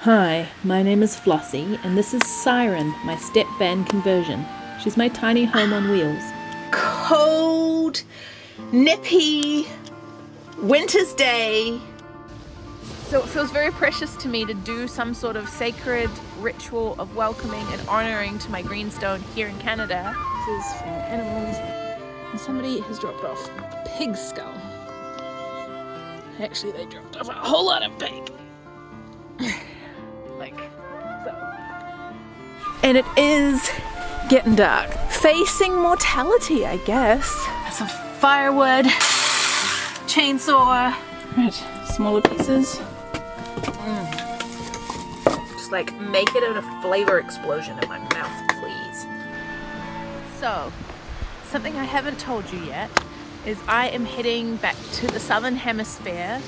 Hi, my name is Flossy, and this is Siren, my step van conversion. She's my tiny home on wheels. Cold, nippy, winter's day. So it feels very precious to me to do some sort of sacred ritual of welcoming and honoring to my greenstone here in Canada. This is for animals, and somebody has dropped off a pig skull. Actually, they dropped off a whole lot of pig. Like so. And it is getting dark. Facing mortality, I guess. Some firewood, chainsaw. Right, smaller pieces. Just like make it a flavor explosion in my mouth, please. So, something I haven't told you yet is I am heading back to the southern hemisphere.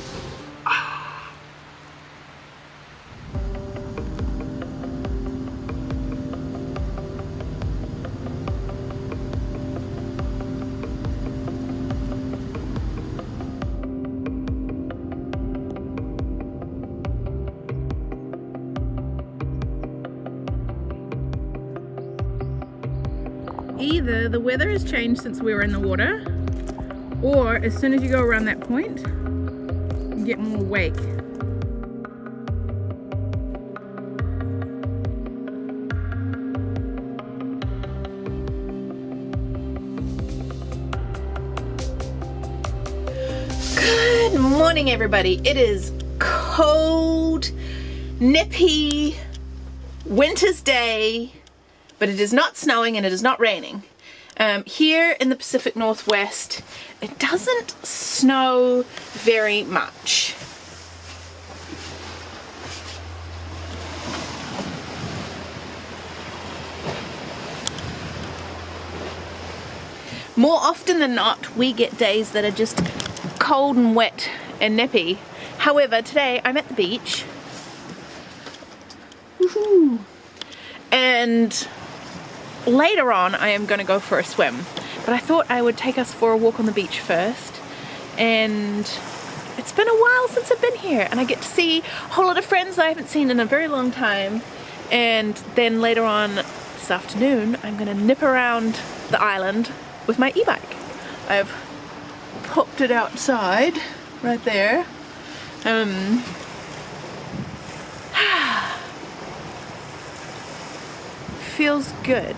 Either the weather has changed since we were in the water, or as soon as you go around that point, you get more wake. Good morning, everybody. It is cold, nippy, winter's day, but it is not snowing and it is not raining. Here in the Pacific Northwest, it doesn't snow very much. More often than not, we get days that are just cold and wet and nippy. However, today I'm at the beach. Woohoo! And later on I am going to go for a swim, but I thought I would take us for a walk on the beach first. And it's been a while since I've been here, and I get to see a whole lot of friends I haven't seen in a very long time. And then later on this afternoon I'm going to nip around the island with my e-bike. I've popped it outside right there. Feels good.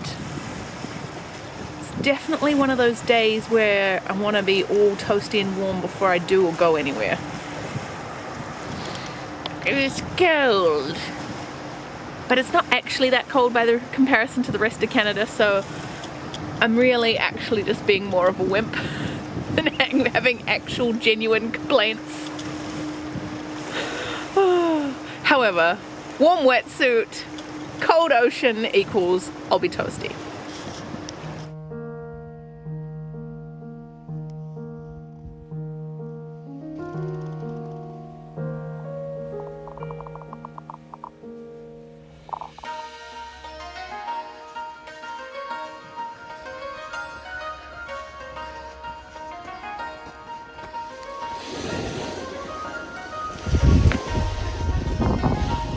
It's definitely one of those days where I want to be all toasty and warm before I do or go anywhere. It's cold, but it's not actually that cold by the comparison to the rest of Canada, so I'm really actually just being more of a wimp than having actual genuine complaints. However, warm wetsuit, cold ocean equals I'll be toasty.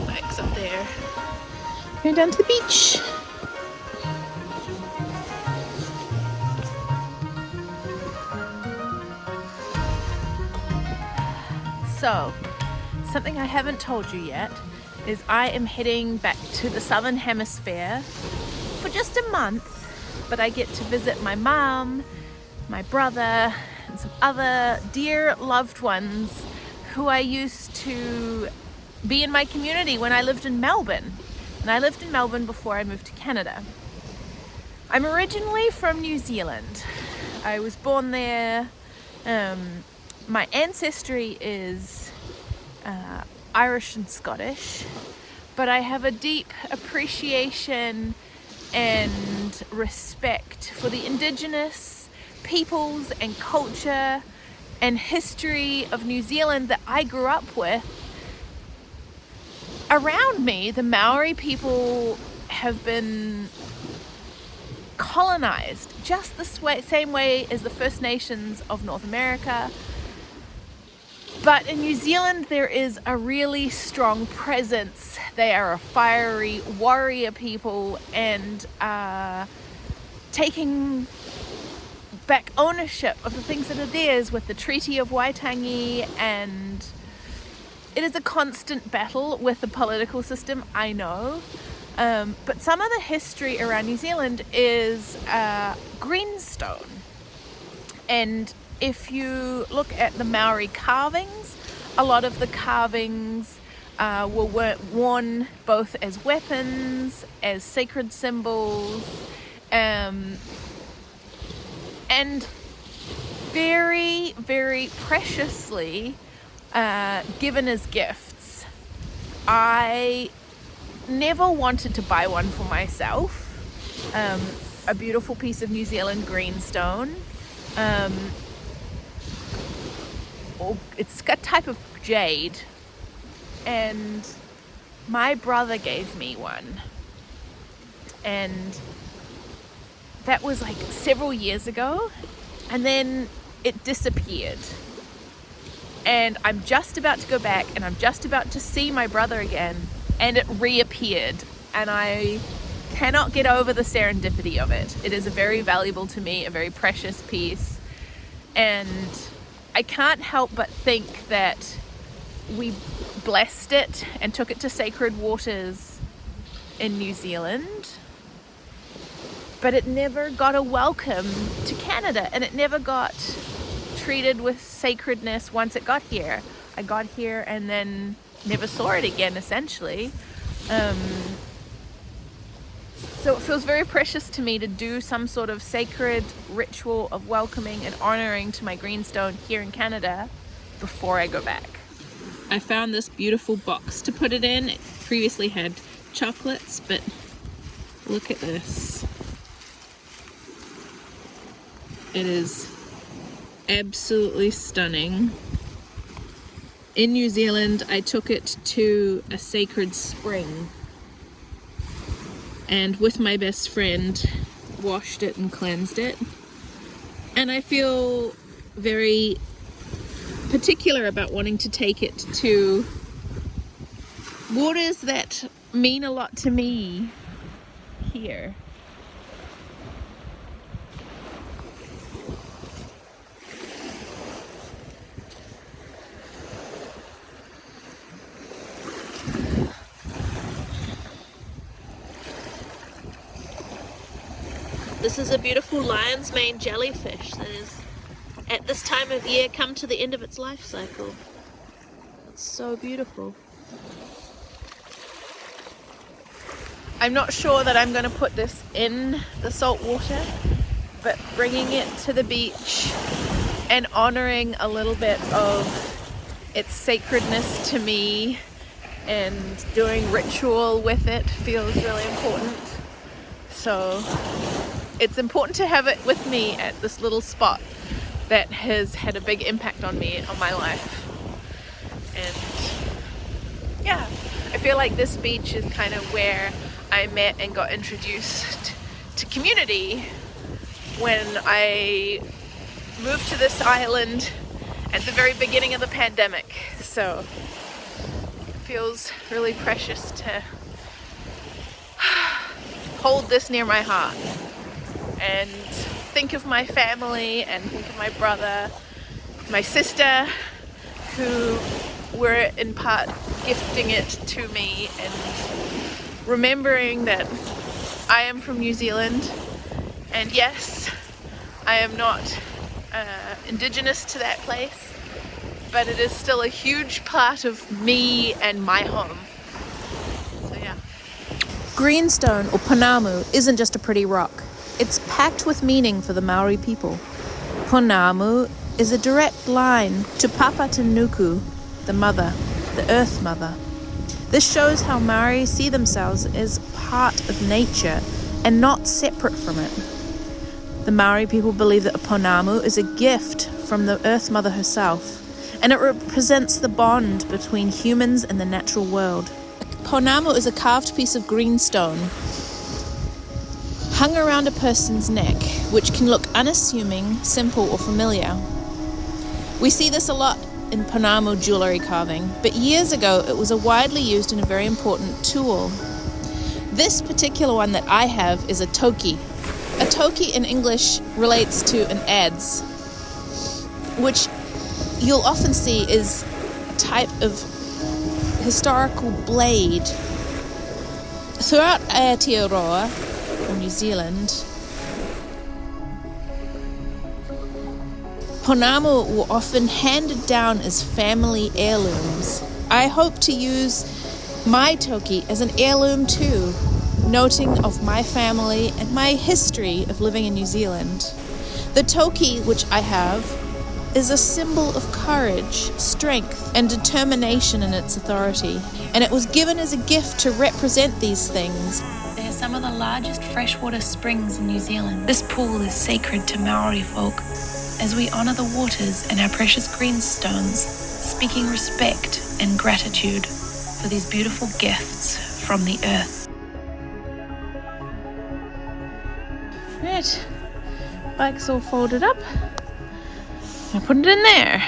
Bike's up there. Going down to the beach. So, something I haven't told you yet is I am heading back to the southern hemisphere for just a month, but I get to visit my mom, my brother, and some other dear loved ones who I used to be in my community when I lived in Melbourne. And I lived in Melbourne before I moved to Canada. I'm originally from New Zealand. I was born there. My ancestry is Irish and Scottish, but I have a deep appreciation and respect for the Indigenous peoples and culture and history of New Zealand that I grew up with. Around me, the Maori people have been colonized just the same way as the First Nations of North America. But in New Zealand, there is a really strong presence. They are a fiery warrior people and taking back ownership of the things that are theirs with the Treaty of Waitangi, and it is a constant battle with the political system, I know. But some of the history around New Zealand is greenstone. And if you look at the Maori carvings, a lot of the carvings were worn both as weapons, as sacred symbols, and very, very preciously given as gifts. I never wanted to buy one for myself. A beautiful piece of New Zealand greenstone. It's a type of jade, and my brother gave me one, and that was like several years ago, and then it disappeared. And I'm just about to go back, and I'm just about to see my brother again, and it reappeared, and I cannot get over the serendipity of it. It is a very valuable to me, a very precious piece, and I can't help but think that we blessed it and took it to sacred waters in New Zealand, but it never got a welcome to Canada, and it never got treated with sacredness once it got here. I got here and then never saw it again, essentially. So it feels very precious to me to do some sort of sacred ritual of welcoming and honoring to my greenstone here in Canada before I go back. I found this beautiful box to put it in. It previously had chocolates, but look at this. It is absolutely stunning. In New Zealand, I took it to a sacred spring, and with my best friend washed it and cleansed it, and I feel very particular about wanting to take it to waters that mean a lot to me here. This is a beautiful lion's mane jellyfish that is, at this time of year, come to the end of its life cycle. It's so beautiful. I'm not sure that I'm going to put this in the salt water, but bringing it to the beach and honoring a little bit of its sacredness to me and doing ritual with it feels really important. So it's important to have it with me at this little spot that has had a big impact on me, on my life. And yeah, I feel like this beach is kind of where I met and got introduced to community when I moved to this island at the very beginning of the pandemic. So it feels really precious to hold this near my heart and think of my family and think of my brother, my sister, who were in part gifting it to me, and remembering that I am from New Zealand, and yes, I am not indigenous to that place, but it is still a huge part of me and my home. So yeah. Greenstone, or ponamu, isn't just a pretty rock. It's packed with meaning for the Maori people. Ponamu is a direct line to Papatanuku, the mother, the earth mother. This shows how Maori see themselves as part of nature and not separate from it. The Maori people believe that a ponamu is a gift from the earth mother herself, and it represents the bond between humans and the natural world. Ponamu is a carved piece of greenstone hung around a person's neck, which can look unassuming, simple, or familiar. We see this a lot in Pounamu jewellery carving, but years ago it was a widely used and a very important tool. This particular one that I have is a toki. A toki in English relates to an adze, which you'll often see is a type of historical blade. Throughout Aotearoa, or New Zealand, Pounamu were often handed down as family heirlooms. I hope to use my toki as an heirloom too, noting of my family and my history of living in New Zealand. The toki, which I have, is a symbol of courage, strength, and determination in its authority, and it was given as a gift to represent these things. They are some of the largest freshwater springs in New Zealand. This pool is sacred to Maori folk, as we honour the waters and our precious greenstones, speaking respect and gratitude for these beautiful gifts from the earth. Right, bike's all folded up. I put it in there.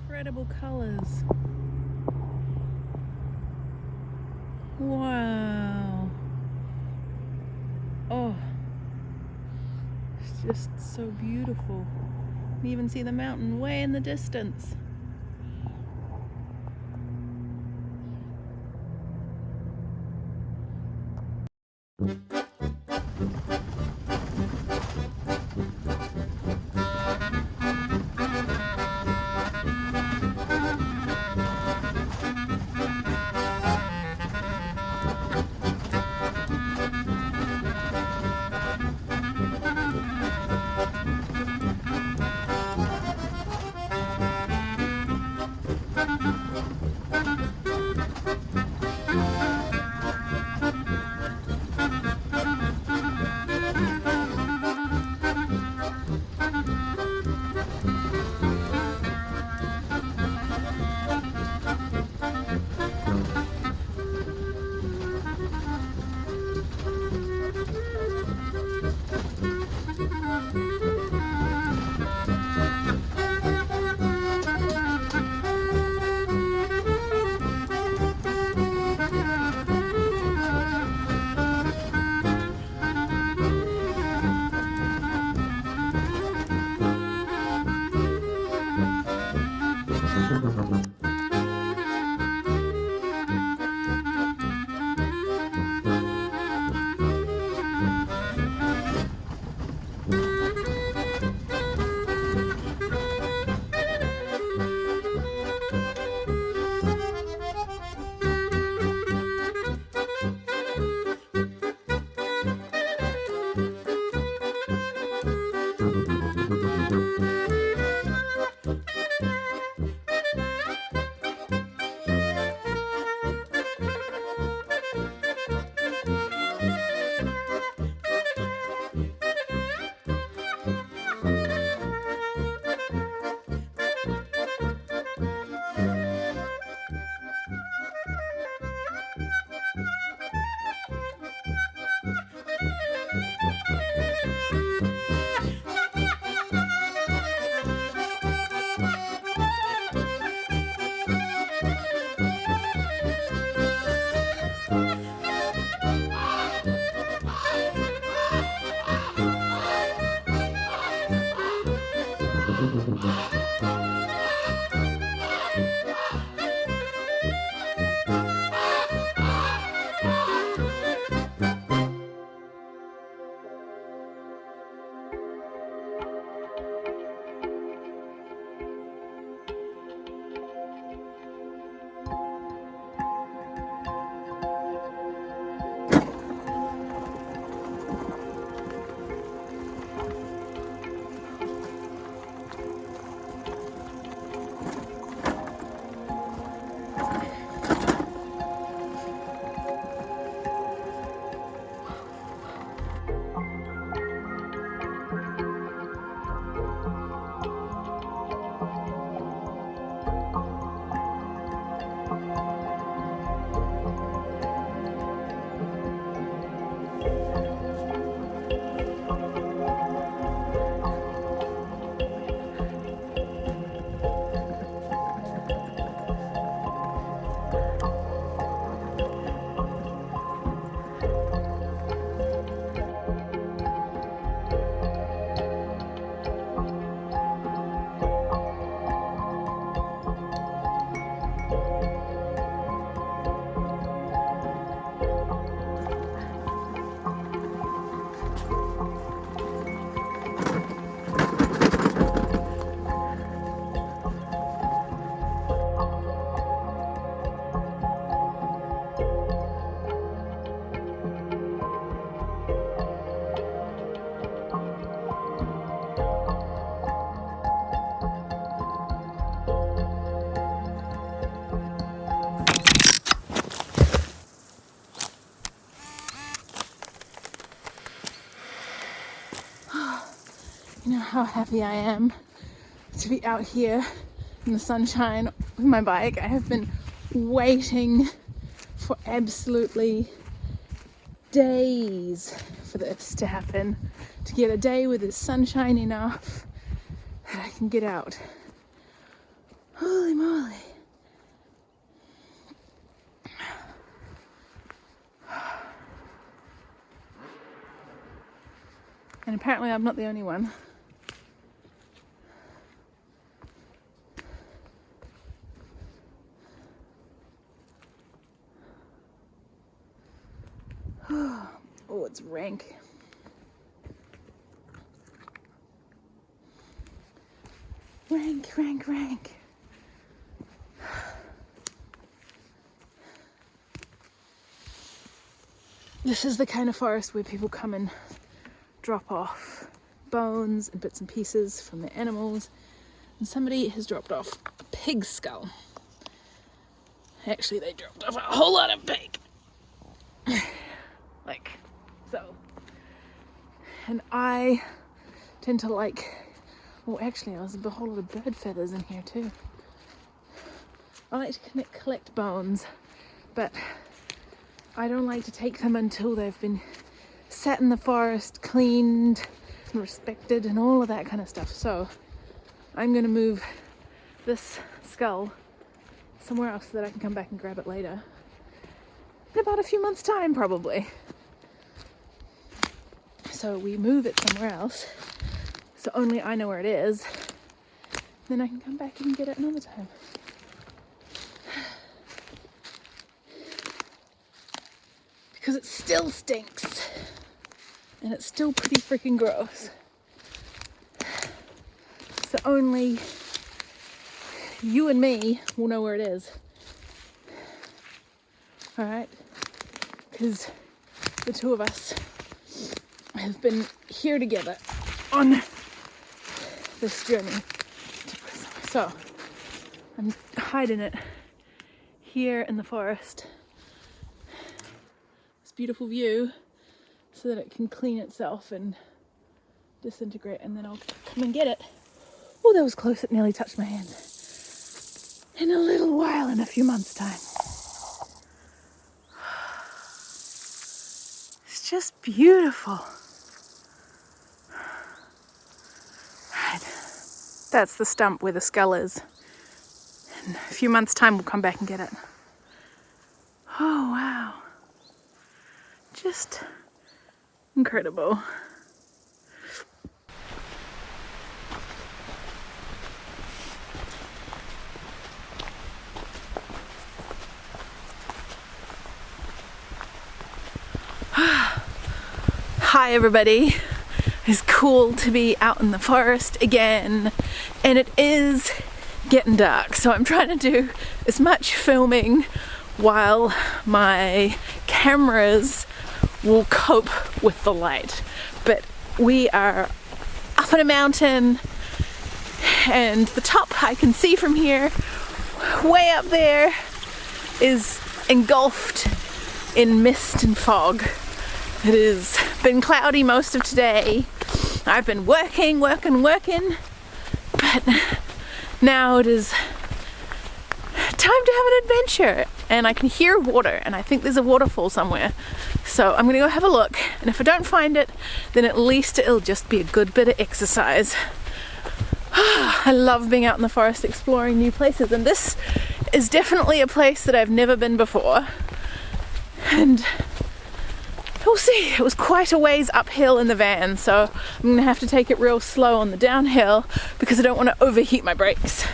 Incredible colours. Wow. Oh, it's just so beautiful. You can even see the mountain way in the distance. You know how happy I am to be out here in the sunshine with my bike. I have been waiting for absolutely days for this to happen, to get a day where there's sunshine enough that I can get out. Holy moly. And apparently I'm not the only one. Oh, it's rank. Rank, rank, rank. This is the kind of forest where people come and drop off bones and bits and pieces from their animals. And somebody has dropped off a pig skull. Actually, they dropped off a whole lot of pig. Like so. And I tend to like, well actually there's a whole lot of bird feathers in here too. I like to collect bones, but I don't like to take them until they've been sat in the forest, cleaned and respected and all of that kind of stuff. So I'm gonna move this skull somewhere else so that I can come back and grab it later. In about a few months' time, probably. So we move it somewhere else, so only I know where it is. Then I can come back and get it another time. Because it still stinks. And it's still pretty freaking gross. So only you and me will know where it is. Alright? Because the two of us have been here together on this journey. So I'm hiding it here in the forest. This beautiful view, so that it can clean itself and disintegrate, and then I'll come and get it. Oh, that was close, it nearly touched my hand. In a little while, in a few months' time. It's just beautiful. Right. That's the stump where the skull is. In a few months' time, we'll come back and get it. Oh, wow. Just incredible. Hi everybody. It's cool to be out in the forest again, and it is getting dark, so I'm trying to do as much filming while my cameras will cope with the light. But we are up on a mountain, and the top I can see from here, way up there, is engulfed in mist and fog. It has been cloudy most of today. I've been working, but now it is time to have an adventure, and I can hear water, and I think there's a waterfall somewhere. So I'm gonna go have a look, and if I don't find it, then at least it'll just be a good bit of exercise. I love being out in the forest exploring new places, and this is definitely a place that I've never been before. And we'll see. It was quite a ways uphill in the van, so I'm gonna have to take it real slow on the downhill because I don't want to overheat my brakes.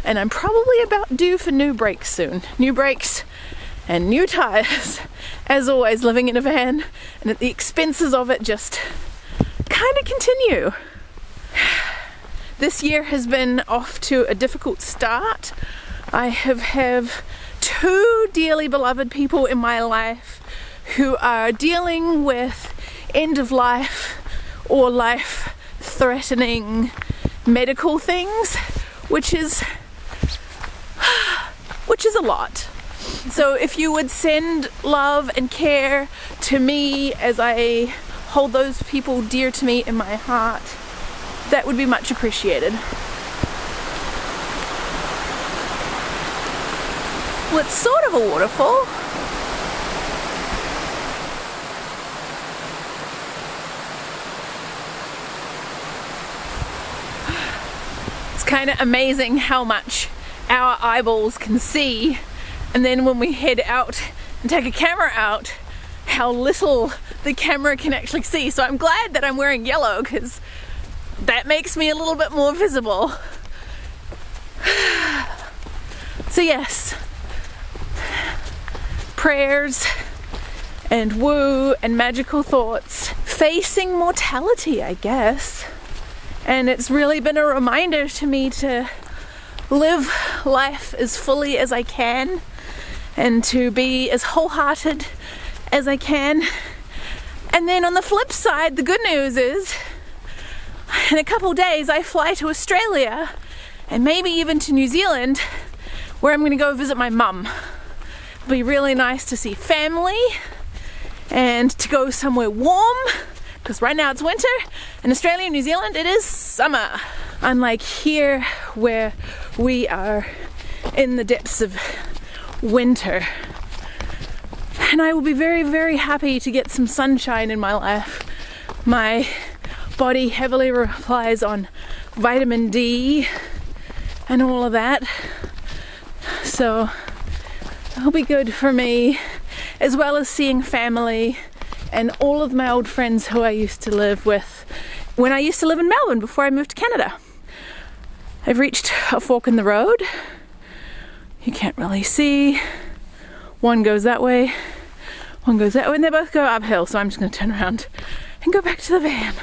And I'm probably about due for new brakes soon. New brakes and new tires. As always, living in a van, and at the expenses of it just kind of continue. This year has been off to a difficult start. I have two dearly beloved people in my life who are dealing with end of life or life threatening medical things, which is a lot. So if you would send love and care to me as I hold those people dear to me in my heart, that would be much appreciated. Well, it's sort of a waterfall. It's kind of amazing how much our eyeballs can see, and then when we head out and take a camera out, how little the camera can actually see. So I'm glad that I'm wearing yellow, because that makes me a little bit more visible. So yes, prayers and woo and magical thoughts, facing mortality, I guess. And it's really been a reminder to me to live life as fully as I can and to be as wholehearted as I can. And then on the flip side, the good news is in a couple days I fly to Australia and maybe even to New Zealand, where I'm going to go visit my mum. It'll be really nice to see family and to go somewhere warm, because right now it's winter. In Australia and New Zealand it is summer, unlike here where we are in the depths of winter. And I will be very, very happy to get some sunshine in my life. My body heavily relies on vitamin D and all of that, so it'll be good for me, as well as seeing family and all of my old friends who I used to live with when I used to live in Melbourne before I moved to Canada. I've reached a fork in the road. You can't really see. One goes that way, one goes that way, and they both go uphill, so I'm just going to turn around and go back to the van.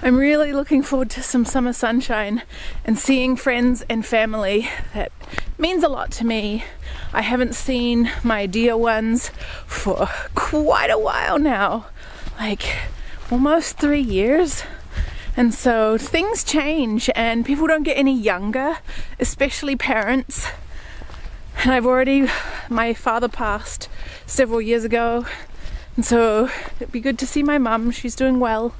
I'm really looking forward to some summer sunshine and seeing friends and family. That means a lot to me. I haven't seen my dear ones for quite a while now, like almost 3 years. And so things change and people don't get any younger, especially parents. And my father passed several years ago, and so it'd be good to see my mum. She's doing well.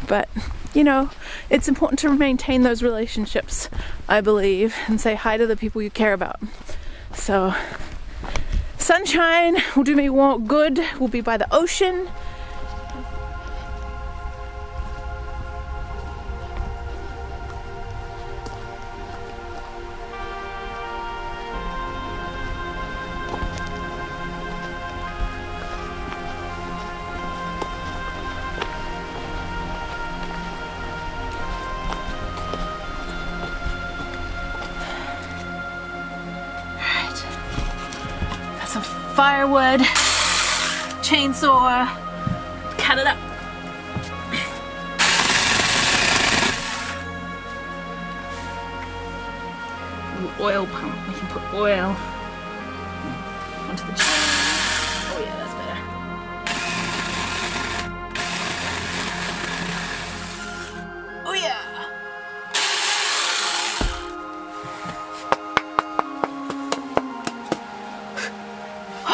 But, you know, it's important to maintain those relationships, I believe, and say hi to the people you care about. So, sunshine will do me good. We'll be by the ocean. Some firewood, chainsaw, cut it up. Oil pump, we can put oil onto the chain. Oh yeah, that's better. Oh yeah.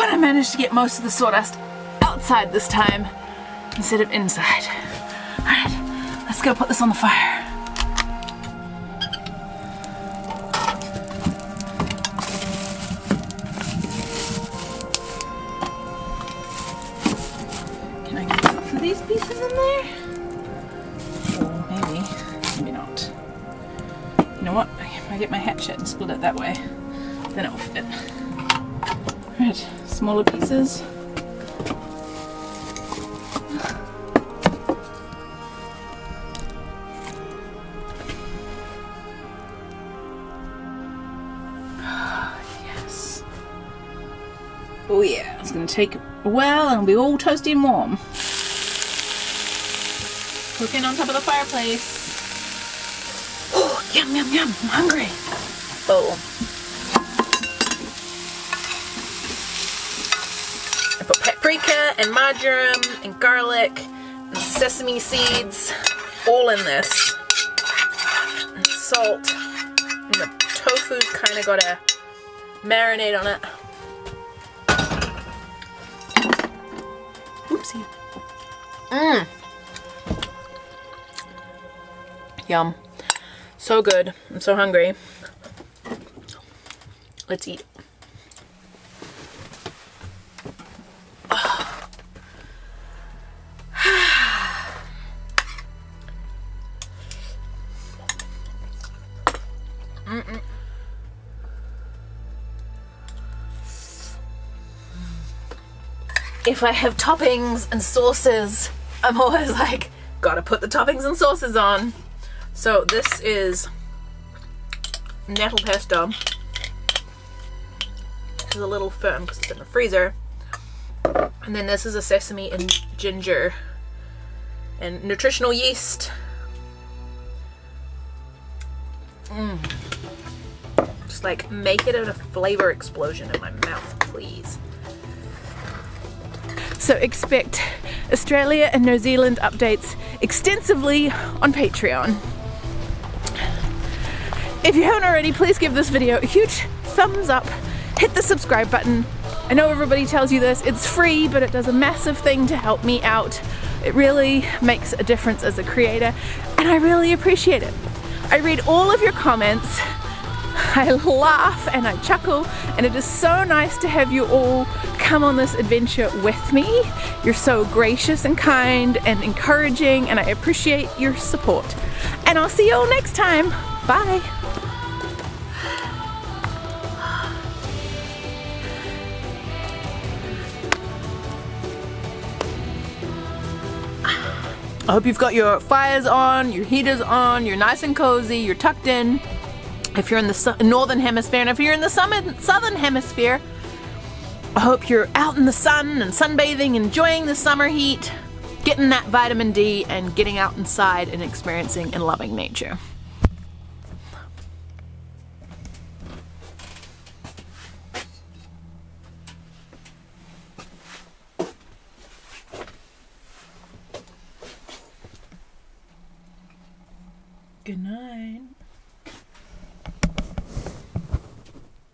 I managed to get most of the sawdust outside this time instead of inside. Alright, let's go put this on the fire. Can I get some of these pieces in there? Or maybe not. You know what? If I get my hatchet and split it that way, then it will fit. Right, smaller pieces. Yes. Oh yeah, it's gonna take a while and it'll be all toasty and warm. Cooking on top of the fireplace. Oh, yum, yum, yum, I'm hungry. Oh. Paprika and marjoram and garlic and sesame seeds all in this, and salt, and the tofu's kind of got to marinate on it. Oopsie. Yum. So good. I'm so hungry. Let's eat. If I have toppings and sauces, I'm always like, gotta put the toppings and sauces on. So this is nettle pesto. This is a little firm because it's in the freezer. And then this is a sesame and ginger and nutritional yeast. Just like make it a flavor explosion in my mouth, please. So expect Australia and New Zealand updates extensively on Patreon. If you haven't already, please give this video a huge thumbs up, hit the subscribe button. I know everybody tells you this, it's free, but it does a massive thing to help me out. It really makes a difference as a creator, and I really appreciate it. I read all of your comments, I laugh and I chuckle, and it is so nice to have you all come on this adventure with me. You're so gracious and kind and encouraging, and I appreciate your support. And I'll see you all next time. Bye. I hope you've got your fires on, your heaters on, you're nice and cozy, you're tucked in. If you're in the northern hemisphere, and if you're in the southern hemisphere, I hope you're out in the sun and sunbathing, enjoying the summer heat, getting that vitamin D, and getting out inside and experiencing and loving nature. Good night.